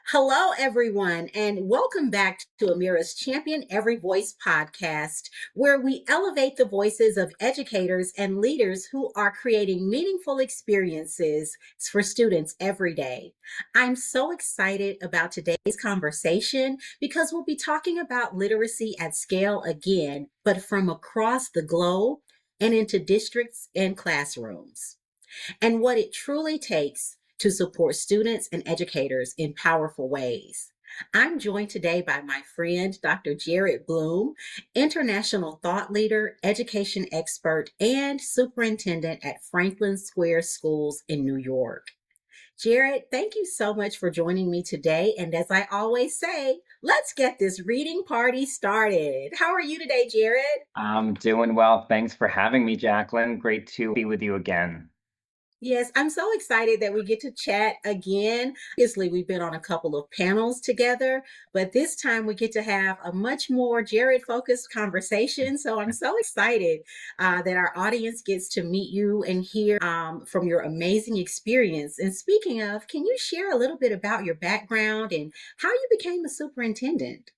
Hello, everyone, and welcome back to Amira's Champion Every Voice podcast, where we elevate the voices of educators and leaders who are creating meaningful experiences for students every day. I'm so excited about today's conversation because we'll be talking about literacy at scale again, but from across the globe and into districts and classrooms, and what it truly takes to support students and educators in powerful ways. I'm joined today by my friend, Dr. Jared Bloom, international thought leader, education expert, and superintendent at Franklin Square Schools in New York. Jared, thank you so much for joining me today. And as I always say, let's get this reading party started. How are you today, Jared? I'm doing well. Thanks for having me, Jaclyn. Great to be with you again. Yes, I'm so excited that we get to chat again. Obviously, we've been on a couple of panels together, but this time we get to have a much more Jared focused conversation. So I'm so excited that our audience gets to meet you and hear from your amazing experience. And speaking of, can you share a little bit about your background and how you became a superintendent?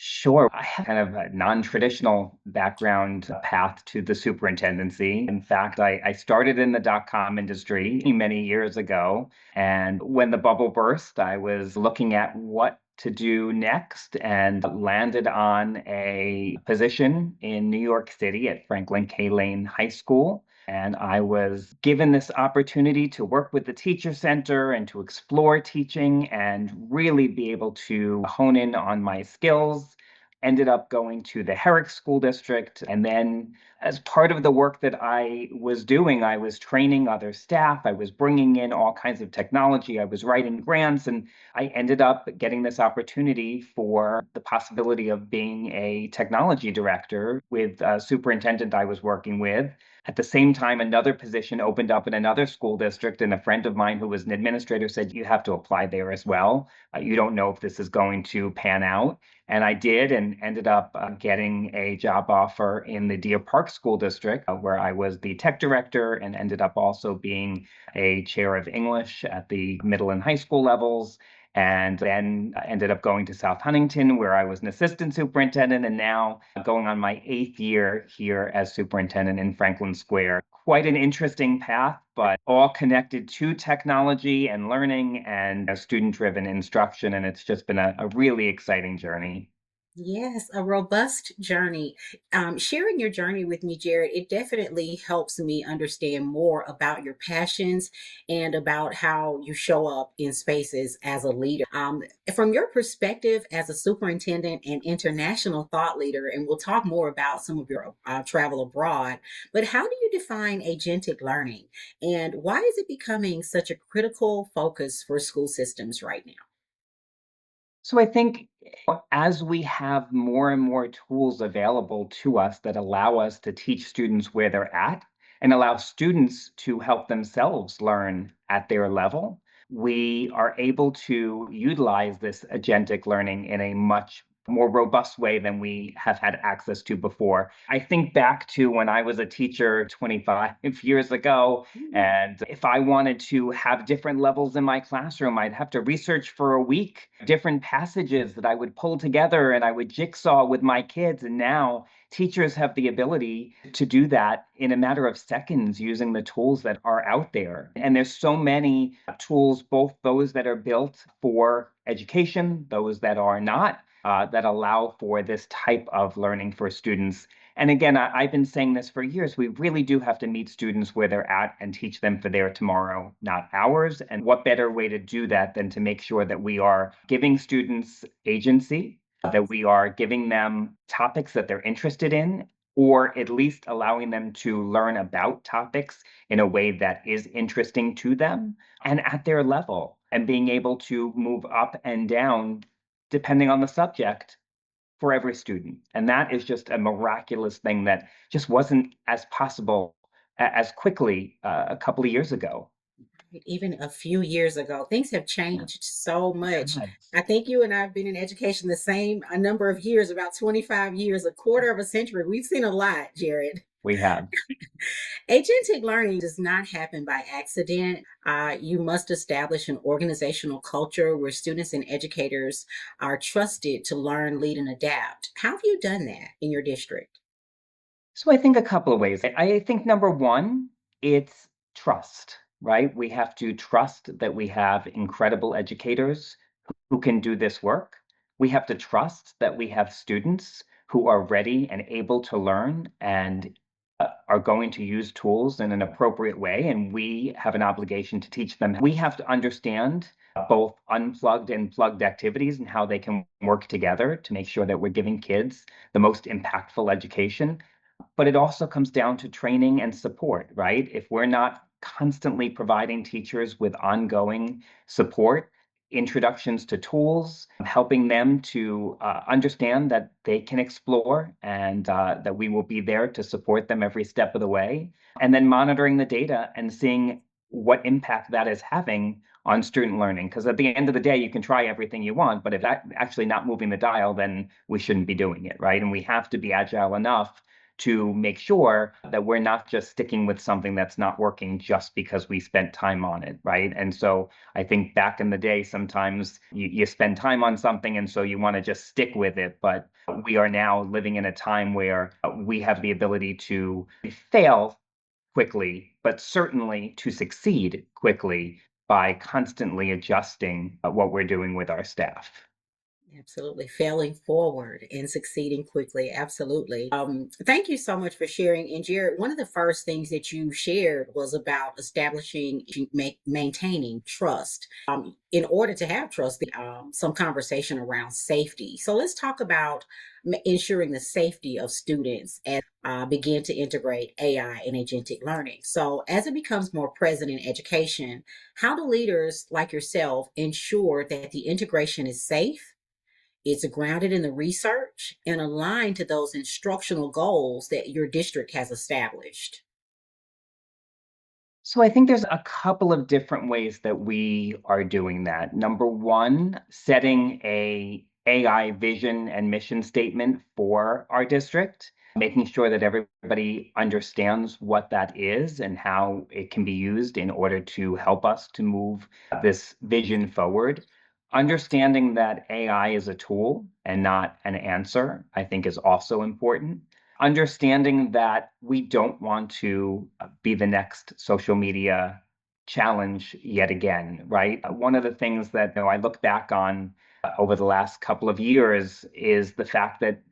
Sure. I have kind of a non-traditional background path to the superintendency. In fact, I started in the dot-com industry many years ago. And when the bubble burst, I was looking at what to do next and landed on a position in New York City at Franklin K. Lane High School. And I was given this opportunity to work with the Teacher Center and to explore teaching and really be able to hone in on my skills. Ended up going to the Herrick School District. And then, as part of the work that I was doing, I was training other staff. I was bringing in all kinds of technology. I was writing grants. And I ended up getting this opportunity for the possibility of being a technology director with a superintendent I was working with. At the same time, another position opened up in another school district, and a friend of mine who was an administrator said, "You have to apply there as well. You don't know if this is going to pan out." And I did, and ended up getting a job offer in the Deer Park School District, where I was the tech director and ended up also being a chair of English at the middle and high school levels. And then I ended up going to South Huntington, where I was an assistant superintendent, and now going on my 8th year here as superintendent in Franklin Square. Quite an interesting path, but all connected to technology and learning and student-driven instruction. And it's just been a really exciting journey. Yes, a robust journey. Sharing your journey with me, Jared, it definitely helps me understand more about your passions and about how you show up in spaces as a leader. From your perspective as a superintendent and international thought leader, and we'll talk more about some of your travel abroad, but how do you define agentic learning and why is it becoming such a critical focus for school systems right now? So I think as we have more and more tools available to us that allow us to teach students where they're at and allow students to help themselves learn at their level, we are able to utilize this agentic learning in a much more robust way than we have had access to before. I think back to when I was a teacher 25 years ago, and if I wanted to have different levels in my classroom, I'd have to research for a week different passages that I would pull together and I would jigsaw with my kids. And now teachers have the ability to do that in a matter of seconds using the tools that are out there. And there's so many tools, both those that are built for education, those that are not, that allow for this type of learning for students. And again, I've been saying this for years. We really do have to meet students where they're at and teach them for their tomorrow, not ours. And what better way to do that than to make sure that we are giving students agency, that we are giving them topics that they're interested in, or at least allowing them to learn about topics in a way that is interesting to them and at their level, and being able to move up and down depending on the subject for every student. And that is just a miraculous thing that just wasn't as possible as quickly a couple of years ago. Even a few years ago. Things have Yeah. changed so much. Yes. I think you and I have been in education the same a number of years, about 25 years, a quarter of a century. We've seen a lot, Jared. We have. Agentic learning does not happen by accident. You must establish an organizational culture where students and educators are trusted to learn, lead, and adapt. How have you done that in your district? So I think a couple of ways. I think number one, it's trust, right? We have to trust that we have incredible educators who can do this work. We have to trust that we have students who are ready and able to learn and are going to use tools in an appropriate way. And we have an obligation to teach them. We have to understand both unplugged and plugged activities and how they can work together to make sure that we're giving kids the most impactful education. But it also comes down to training and support, right? If we're not constantly providing teachers with ongoing support, introductions to tools, helping them to understand that they can explore and that we will be there to support them every step of the way, and then monitoring the data and seeing what impact that is having on student learning. Because at the end of the day, you can try everything you want, but if that actually not moving the dial, then we shouldn't be doing it, right? And we have to be agile enough to make sure that we're not just sticking with something that's not working just because we spent time on it, right? And so I think back in the day, sometimes you spend time on something and so you want to just stick with it. But we are now living in a time where we have the ability to fail quickly, but certainly to succeed quickly by constantly adjusting what we're doing with our staff. Absolutely. Failing forward and succeeding quickly. Absolutely. Thank you so much for sharing. And Jared, one of the first things that you shared was about establishing, maintaining trust. In order to have trust, some conversation around safety. So let's talk about ensuring the safety of students as begin to integrate AI and agentic learning. So as it becomes more present in education, how do leaders like yourself ensure that the integration is safe? It's grounded in the research and aligned to those instructional goals that your district has established. So I think there's a couple of different ways that we are doing that. Number one, setting a AI vision and mission statement for our district, making sure that everybody understands what that is and how it can be used in order to help us to move this vision forward. Understanding that AI is a tool and not an answer, I think is also important. Understanding that we don't want to be the next social media challenge yet again, right? One of the things that I look back on over the last couple of years is the fact that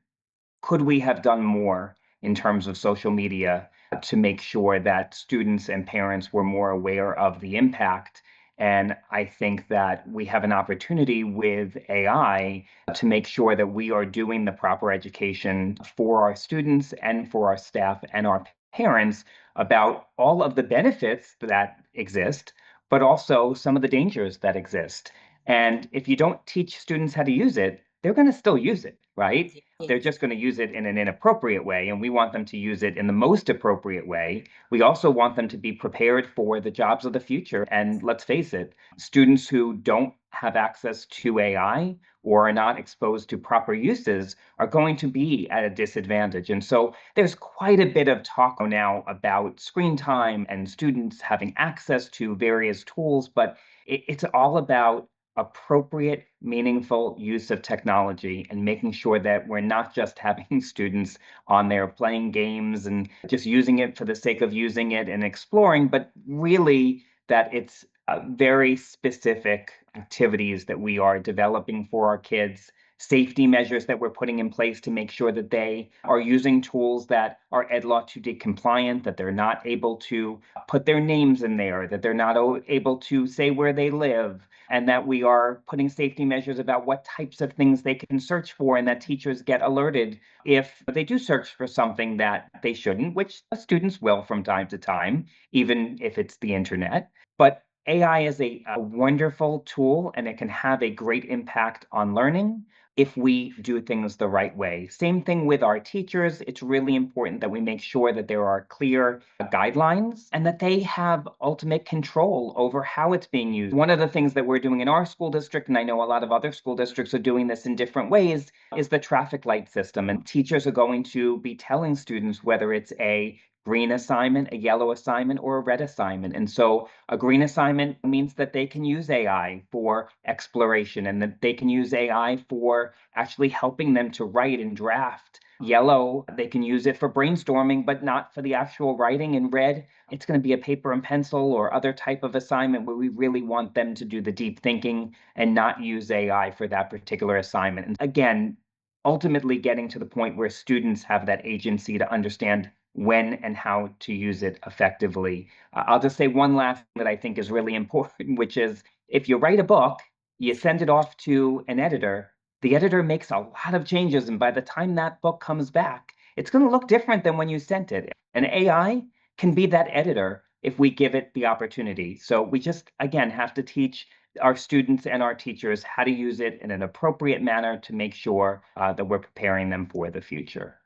could we have done more in terms of social media to make sure that students and parents were more aware of the impact? And I think that we have an opportunity with AI to make sure that we are doing the proper education for our students and for our staff and our parents about all of the benefits that exist, but also some of the dangers that exist. And if you don't teach students how to use it, they're going to still use it, right? They're just going to use it in an inappropriate way, and we want them to use it in the most appropriate way. We also want them to be prepared for the jobs of the future. And let's face it, students who don't have access to AI or are not exposed to proper uses are going to be at a disadvantage. And so there's quite a bit of talk now about screen time and students having access to various tools, but it's all about appropriate, meaningful use of technology and making sure that we're not just having students on there playing games and just using it for the sake of using it and exploring, but really that it's very specific activities that we are developing for our kids, safety measures that we're putting in place to make sure that they are using tools that are EdLaw 2D compliant, that they're not able to put their names in there, that they're not able to say where they live, and that we are putting safety measures about what types of things they can search for, and that teachers get alerted if they do search for something that they shouldn't, which students will from time to time, even if it's the internet. But AI is a wonderful tool and it can have a great impact on learning if we do things the right way. Same thing with our teachers. It's really important that we make sure that there are clear guidelines and that they have ultimate control over how it's being used. One of the things that we're doing in our school district, and I know a lot of other school districts are doing this in different ways, is the traffic light system. And teachers are going to be telling students whether it's a green assignment, a yellow assignment, or a red assignment. And so a green assignment means that they can use AI for exploration and that they can use AI for actually helping them to write and draft. Yellow, they can use it for brainstorming, but not for the actual writing. And red, it's going to be a paper and pencil or other type of assignment where we really want them to do the deep thinking and not use AI for that particular assignment. And again, ultimately getting to the point where students have that agency to understand when and how to use it effectively. I'll just say one last thing that I think is really important, which is if you write a book, you send it off to an editor, the editor makes a lot of changes. And by the time that book comes back, it's going to look different than when you sent it. And AI can be that editor if we give it the opportunity. So we just, again, have to teach our students and our teachers how to use it in an appropriate manner to make sure that we're preparing them for the future.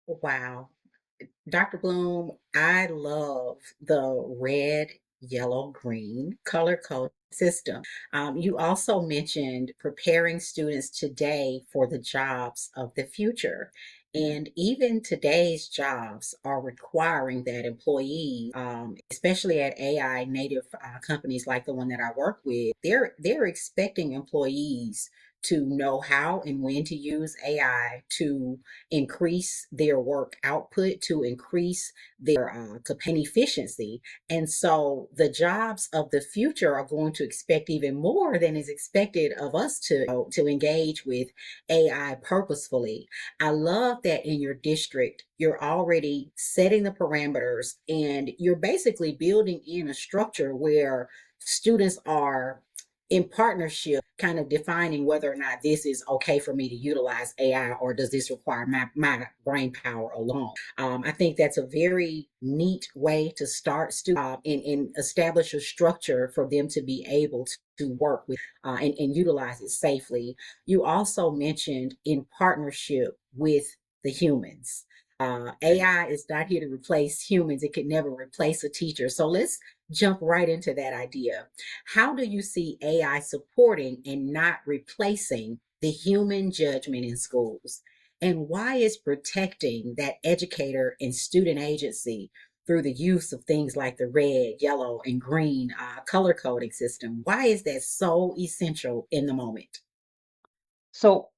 Wow. Dr. Bloom, I love the red, yellow, green color code system. You also mentioned preparing students today for the jobs of the future. And even today's jobs are requiring that employees, especially at AI native companies like the one that I work with, they're expecting employees to know how and when to use AI to increase their work output, to increase their efficiency. And so the jobs of the future are going to expect even more than is expected of us to engage with AI purposefully. I love that in your district, you're already setting the parameters and you're basically building in a structure where students are in partnership, kind of defining whether or not this is okay for me to utilize AI or does this require my brain power alone. I think that's a very neat way to start and establish a structure for them to be able to work with and utilize it safely. You also mentioned in partnership with the humans. AI is not here to replace humans. It could never replace a teacher. So let's jump right into that idea. How do you see AI supporting and not replacing the human judgment in schools? And why is protecting that educator and student agency through the use of things like the red, yellow, and green color coding system, why is that so essential in the moment? So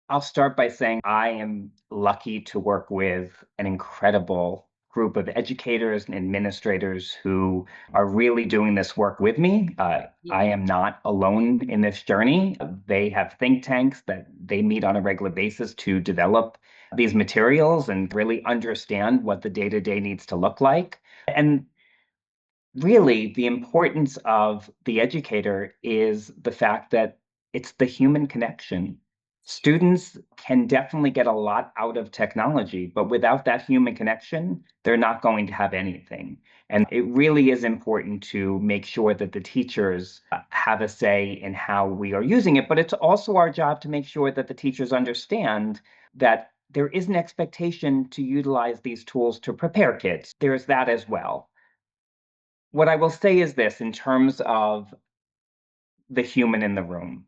I'll start by saying I am lucky to work with an incredible group of educators and administrators who are really doing this work with me. I am not alone in this journey. They have think tanks that they meet on a regular basis to develop these materials and really understand what the day to day needs to look like. And really, the importance of the educator is the fact that it's the human connection. Students can definitely get a lot out of technology, but without that human connection, they're not going to have anything. And it really is important to make sure that the teachers have a say in how we are using it. But it's also our job to make sure that the teachers understand that there is an expectation to utilize these tools to prepare kids. There's that as well. What I will say is this in terms of the human in the room.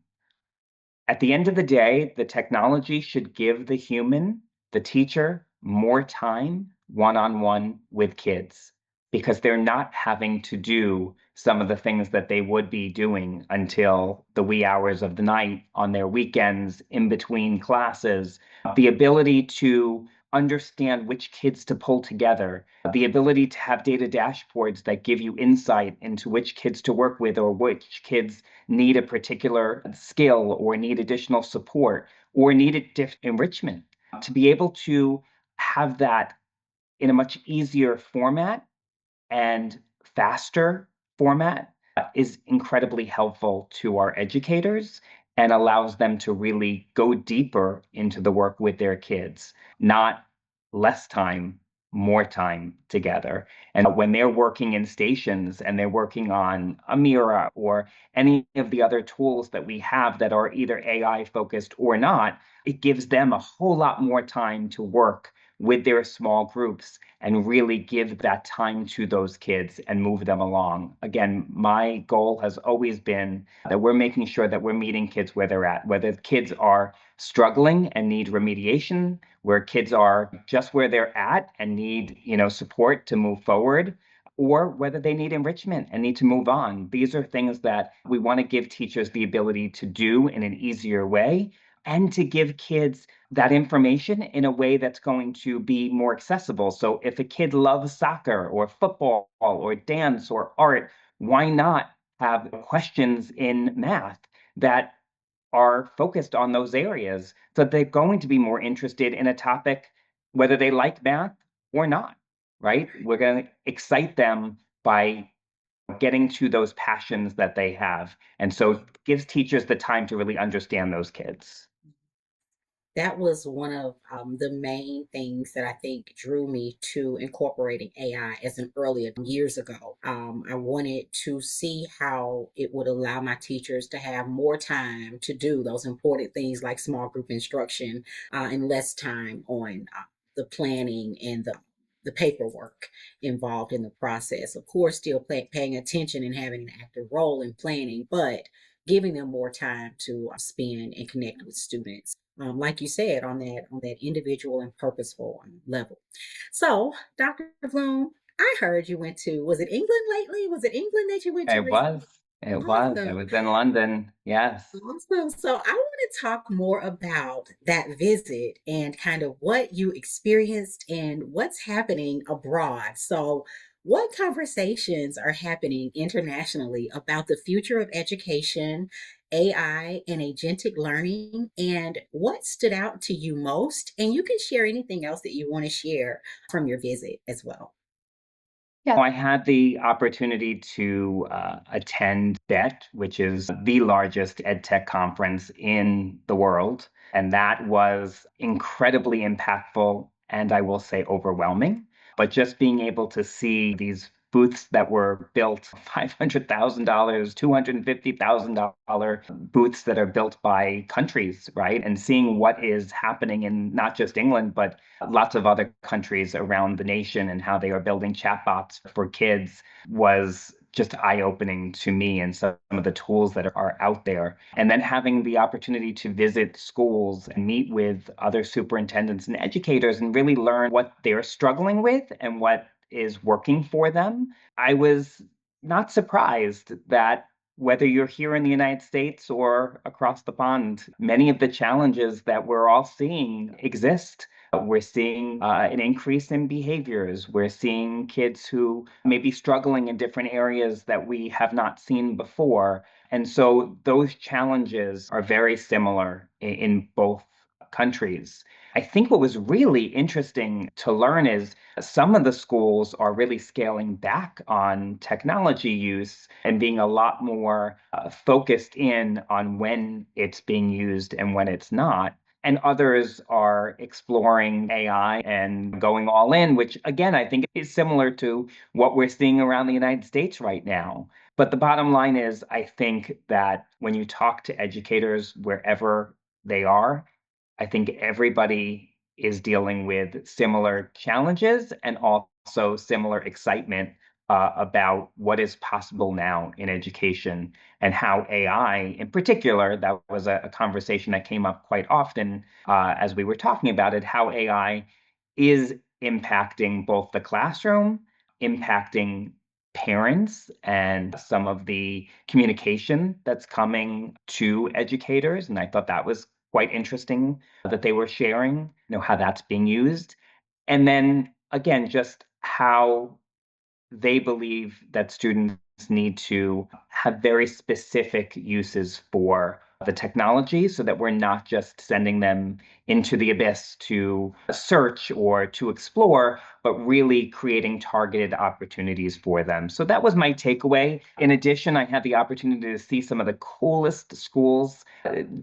At the end of the day, the technology should give the human, the teacher, more time one on one with kids because they're not having to do some of the things that they would be doing until the wee hours of the night on their weekends in between classes. The ability to understand which kids to pull together, the ability to have data dashboards that give you insight into which kids to work with or which kids need a particular skill or need additional support or need enrichment. To be able to have that in a much easier format and faster format is incredibly helpful to our educators and allows them to really go deeper into the work with their kids, not less time more time together. And when they're working in stations and they're working on a Mira or any of the other tools that we have that are either AI focused or not, it gives them a whole lot more time to work with their small groups and really give that time to those kids and move them along. Again, my goal has always been that we're making sure that we're meeting kids where they're at, whether kids are struggling and need remediation, where kids are just where they're at and need, support to move forward, or whether they need enrichment and need to move on. These are things that we want to give teachers the ability to do in an easier way and to give kids that information in a way that's going to be more accessible. So if a kid loves soccer or football or dance or art, why not have questions in math that are focused on those areas so that they're going to be more interested in a topic, whether they like math or not, right? We're going to excite them by getting to those passions that they have. And so it gives teachers the time to really understand those kids. That was one of the main things that I think drew me to incorporating AI as an earlier years ago. I wanted to see how it would allow my teachers to have more time to do those important things like small group instruction and less time on the planning and the paperwork involved in the process. Of course, still paying attention and having an active role in planning, but giving them more time to spend and connect with students, like you said, on that individual and purposeful level. So, Dr. Bloom, I heard you went to, was it England lately? Was it England that you went to It recently? was. It was. I Awesome. was in London. Yes. Awesome. So I want to talk more about that visit and kind of what you experienced and what's happening abroad. So, what conversations are happening internationally about the future of education, AI, and agentic learning, and what stood out to you most? And you can share anything else that you want to share from your visit as well. Yeah, I had the opportunity to attend BETT, which is the largest ed tech conference in the world. And that was incredibly impactful and I will say overwhelming. But just being able to see these booths that were built $500,000, $250,000 booths that are built by countries, right? And seeing what is happening in not just England, but lots of other countries around the nation and how they are building chatbots for kids was just eye-opening to me and some of the tools that are out there. And then having the opportunity to visit schools and meet with other superintendents and educators and really learn what they're struggling with and what is working for them. I was not surprised that whether you're here in the United States or across the pond, many of the challenges that we're all seeing exist. We're seeing an increase in behaviors. We're seeing kids who may be struggling in different areas that we have not seen before. And so those challenges are very similar in both countries. I think what was really interesting to learn is some of the schools are really scaling back on technology use and being a lot more focused in on when it's being used and when it's not. And others are exploring AI and going all in, which again, I think is similar to what we're seeing around the United States right now. But the bottom line is, I think that when you talk to educators wherever they are, I think everybody is dealing with similar challenges and also similar excitement about what is possible now in education and how AI, in particular, that was a conversation that came up quite often as we were talking about it, how AI is impacting both the classroom, impacting parents, and some of the communication that's coming to educators. And I thought that was quite interesting that they were sharing, how that's being used. And then again, just how they believe that students need to have very specific uses for the technology so that we're not just sending them into the abyss to search or to explore, but really creating targeted opportunities for them. So that was my takeaway. In addition, I had the opportunity to see some of the coolest schools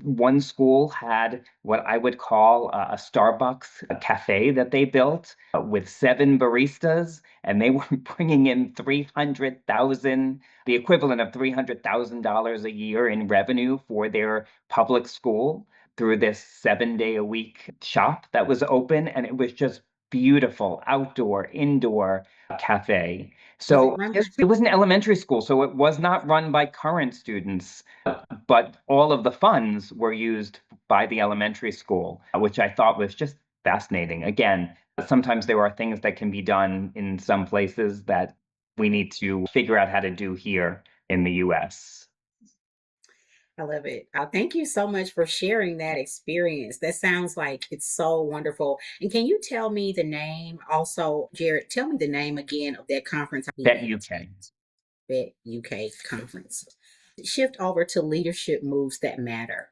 One school had what I would call a Starbucks a cafe that they built with 7 baristas, and they were bringing in 300,000, the equivalent of $300,000 a year in revenue for their public school through this 7-day-a-week shop that was open, and it was just beautiful outdoor, indoor cafe. Was it So run it was an elementary school, so it was not run by current students, but all of the funds were used by the elementary school, which I thought was just fascinating. Again, sometimes there are things that can be done in some places that we need to figure out how to do here in the US. I love it. Thank you so much for sharing that experience. That sounds like it's so wonderful. And can you tell me the name? Also, Jared, tell me the name again of that conference we BETT at, UK. BETT UK conference. Shift over to leadership moves that matter.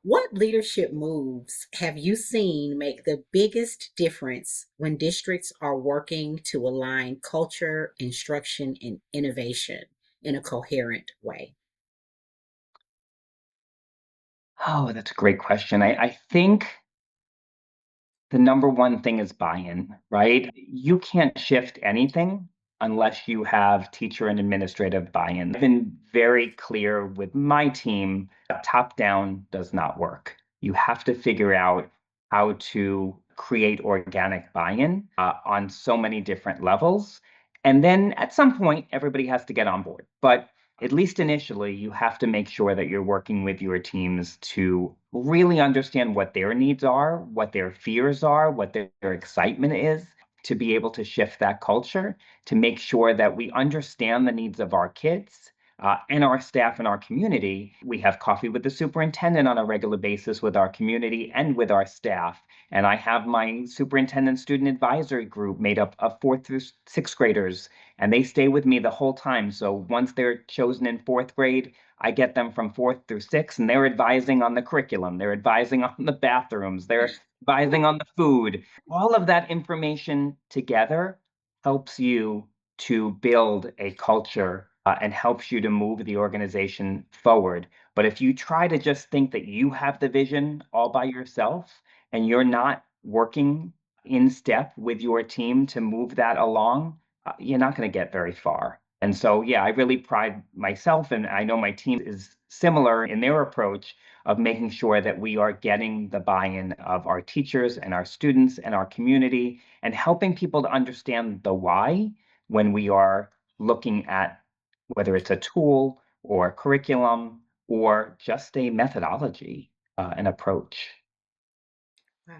What leadership moves have you seen make the biggest difference when districts are working to align culture, instruction, and innovation in a coherent way? Oh, that's a great question. I think the number one thing is buy-in, right? You can't shift anything unless you have teacher and administrative buy-in. I've been very clear with my team, top-down does not work. You have to figure out how to create organic buy-in on so many different levels. And then at some point, everybody has to get on board. But at least initially, you have to make sure that you're working with your teams to really understand what their needs are, what their fears are, what their excitement is, to be able to shift that culture, to make sure that we understand the needs of our kids. And our staff and our community. We have coffee with the superintendent on a regular basis with our community and with our staff. And I have my superintendent student advisory group made up of fourth through sixth graders, and they stay with me the whole time. So once they're chosen in fourth grade, I get them from fourth through sixth, and they're advising on the curriculum, they're advising on the bathrooms, they're advising on the food. All of that information together helps you to build a culture and helps you to move the organization forward. But if you try to just think that you have the vision all by yourself and you're not working in step with your team to move that along, you're not going to get very far. And so, yeah, I really pride myself, and I know my team is similar in their approach of making sure that we are getting the buy-in of our teachers and our students and our community and helping people to understand the why when we are looking at whether it's a tool or curriculum or just a methodology, an approach. Wow.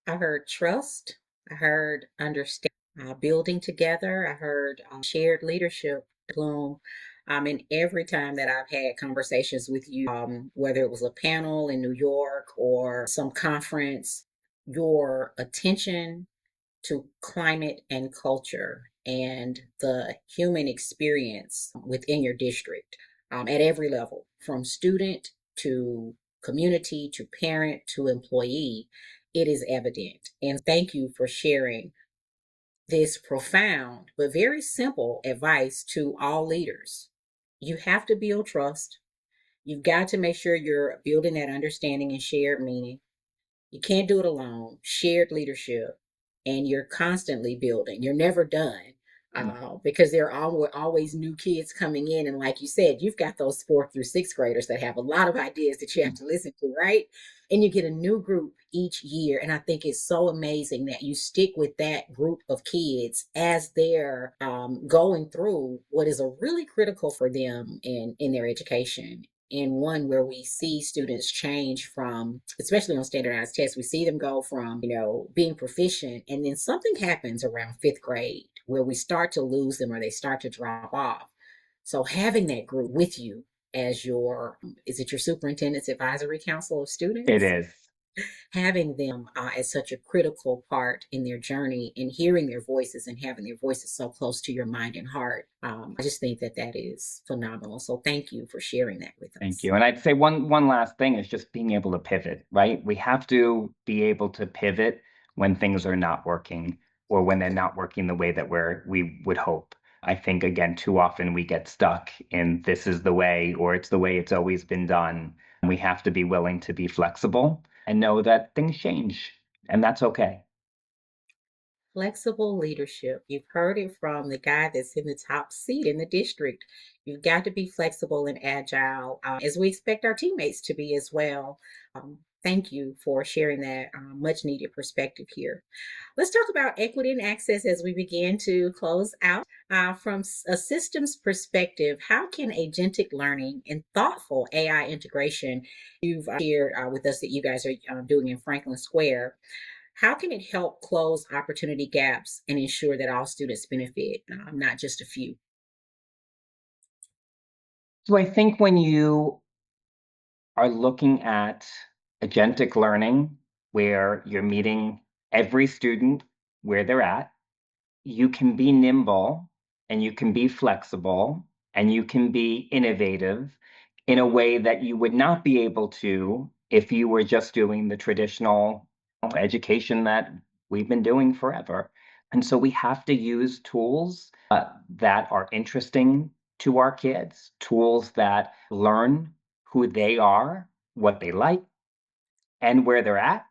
I heard trust. I heard understand, building together. I heard shared leadership bloom. And every time that I've had conversations with you, whether it was a panel in New York or some conference, your attention to climate and culture and the human experience within your district at every level, from student to community to parent to employee, it is evident. And thank you for sharing this profound but very simple advice to all leaders. You have to build trust. You've got to make sure you're building that understanding and shared meaning. You can't do it alone. Shared leadership, and you're constantly building. You're never done because there are always new kids coming in. And like you said, you've got those fourth through sixth graders that have a lot of ideas that you have to listen to, right? And you get a new group each year. And I think it's so amazing that you stick with that group of kids as they're going through what is a really critical for them in their education, in one where we see students change from, especially on standardized tests, we see them go from, being proficient, and then something happens around fifth grade where we start to lose them or they start to drop off. So having that group with you as your, is it your superintendent's advisory council of It students? is. Having them as such a critical part in their journey and hearing their voices and having their voices so close to your mind and heart. I just think that that is phenomenal. So thank you for sharing that with Thank us. you. And I'd say one last thing is just being able to pivot, right? We have to be able to pivot when things are not working or when they're not working the way that we would hope. I think again, too often we get stuck in this is the way or it's the way it's always been done. We have to be willing to be flexible and know that things change, and that's okay. Flexible leadership. You've heard it from the guy that's in the top seat in the district. You've got to be flexible and agile, as we expect our teammates to be as well. Thank you for sharing that much needed perspective here. Let's talk about equity and access as we begin to close out. From a systems perspective, how can agentic learning and thoughtful AI integration you've shared with us that you guys are doing in Franklin Square, how can it help close opportunity gaps and ensure that all students benefit, not just a few? So I think when you are looking at agentic learning, where you're meeting every student where they're at, you can be nimble and you can be flexible and you can be innovative in a way that you would not be able to if you were just doing the traditional education that we've been doing forever. And so we have to use tools that are interesting to our kids, tools that learn who they are, what they like, and where they're at,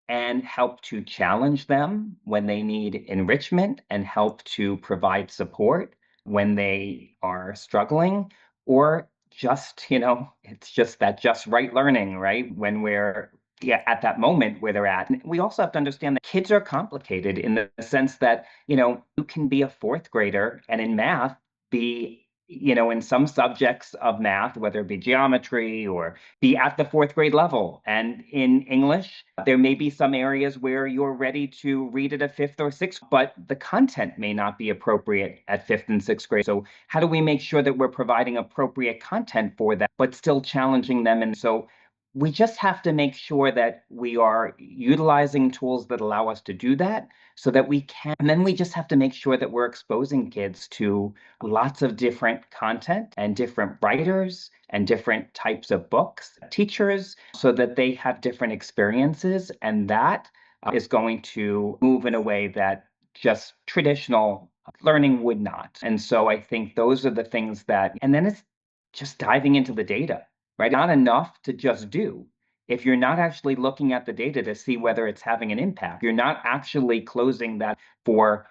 and help to challenge them when they need enrichment and help to provide support when they are struggling, or just, it's just that just right learning, right? When we're at that moment where they're at. And we also have to understand that kids are complicated in the sense that, you can be a fourth grader and in math be, in some subjects of math, whether it be geometry or be at the fourth grade level. And in English, there may be some areas where you're ready to read at a fifth or sixth, but the content may not be appropriate at fifth and sixth grade. So, how do we make sure that we're providing appropriate content for that, but still challenging them? And so, we just have to make sure that we are utilizing tools that allow us to do that so that we can. And then we just have to make sure that we're exposing kids to lots of different content and different writers and different types of books, teachers, so that they have different experiences. And that is going to move in a way that just traditional learning would not. And so I think those are the things that, and then it's just diving into the data, right? Not enough to just do. If you're not actually looking at the data to see whether it's having an impact, you're not actually closing that for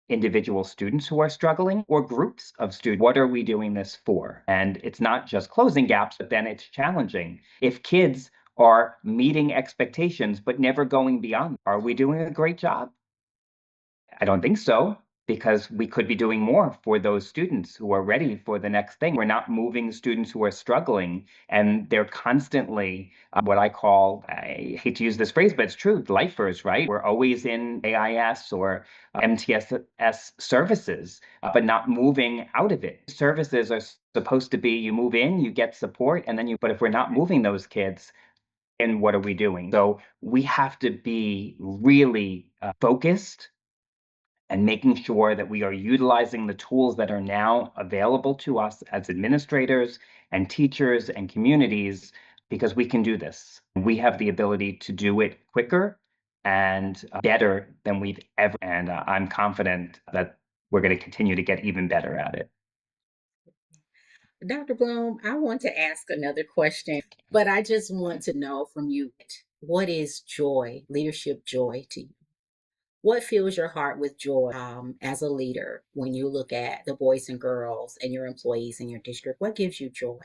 individual students who are struggling or groups of students. What are we doing this for? And it's not just closing gaps, but then it's challenging. If kids are meeting expectations but never going beyond, are we doing a great job? I don't think so, because we could be doing more for those students who are ready for the next thing. We're not moving students who are struggling, and they're constantly what I call, I hate to use this phrase, but it's true, lifers, right? We're always in AIS or MTSS services, but not moving out of it. Services are supposed to be you move in, you get support, and then but if we're not moving those kids, then what are we doing? So we have to be really focused and making sure that we are utilizing the tools that are now available to us as administrators and teachers and communities, because we can do this. We have the ability to do it quicker and better than we've ever. And I'm confident that we're going to continue to get even better at it. Dr. Bloom, I want to ask another question, but I just want to know from you, what is joy, leadership joy to you? What fills your heart with joy as a leader when you look at the boys and girls and your employees in your district? What gives you joy?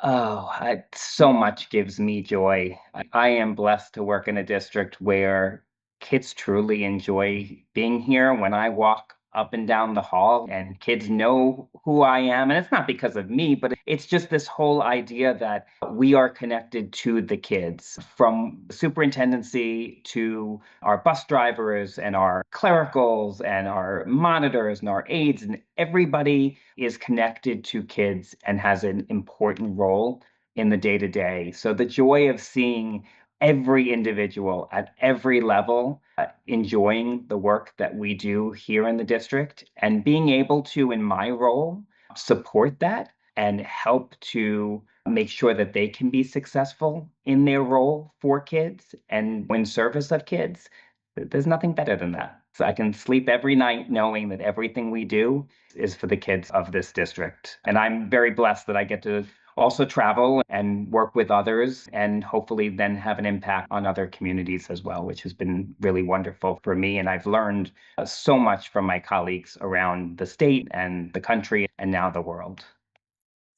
Oh, so much gives me joy. I am blessed to work in a district where kids truly enjoy being here. When I walk up and down the hall and kids know who I am, and it's not because of me, but it's just this whole idea that we are connected to the kids, from the superintendency to our bus drivers and our clericals and our monitors and our aides, and everybody is connected to kids and has an important role in the day to day. So the joy of seeing every individual at every level enjoying the work that we do here in the district, and being able to, in my role, support that and help to make sure that they can be successful in their role for kids and in service of kids. There's nothing better than that. So I can sleep every night knowing that everything we do is for the kids of this district. And I'm very blessed that I get to also travel and work with others and hopefully then have an impact on other communities as well, which has been really wonderful for me. And I've learned so much from my colleagues around the state and the country and now the world.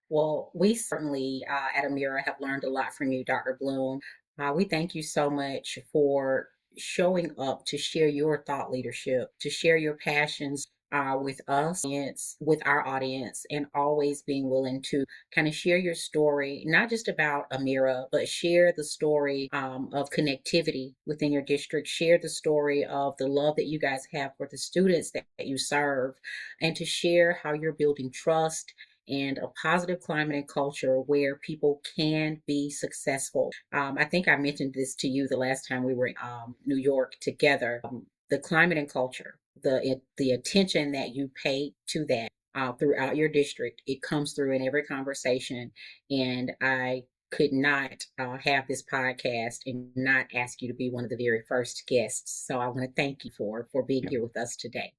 Well, we certainly at Amira have learned a lot from you, Dr. Bloom. We thank you so much for showing up to share your thought leadership, to share your passions with us, with our audience, and always being willing to kind of share your story, not just about Amira, but share the story of connectivity within your district, share the story of the love that you guys have for the students that you serve, and to share how you're building trust and a positive climate and culture where people can be successful. I think I mentioned this to you the last time we were in New York together. The climate and culture, the attention that you pay to that throughout your district, it comes through in every conversation. And I could not have this podcast and not ask you to be one of the very first guests. So I want to thank you for being here with us today.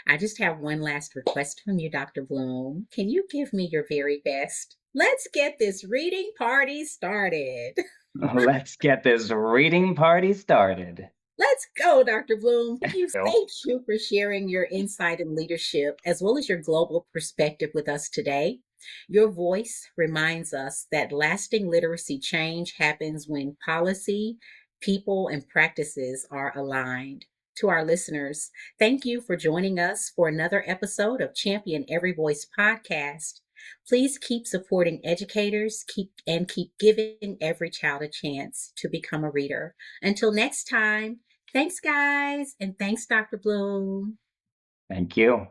I just have one last request from you, Dr. Bloom. Can you give me your very best? Let's get this reading party started. Let's get this reading party started. Let's go, Dr. Bloom. So, Thank you for sharing your insight and leadership, as well as your global perspective with us today. Your voice reminds us that lasting literacy change happens when policy, people, and practices are aligned. To our listeners, thank you for joining us for another episode of Champion Every Voice podcast. Please keep supporting educators, keep giving every child a chance to become a reader. Until next time, thanks, guys, and thanks, Dr. Bloom. thank you.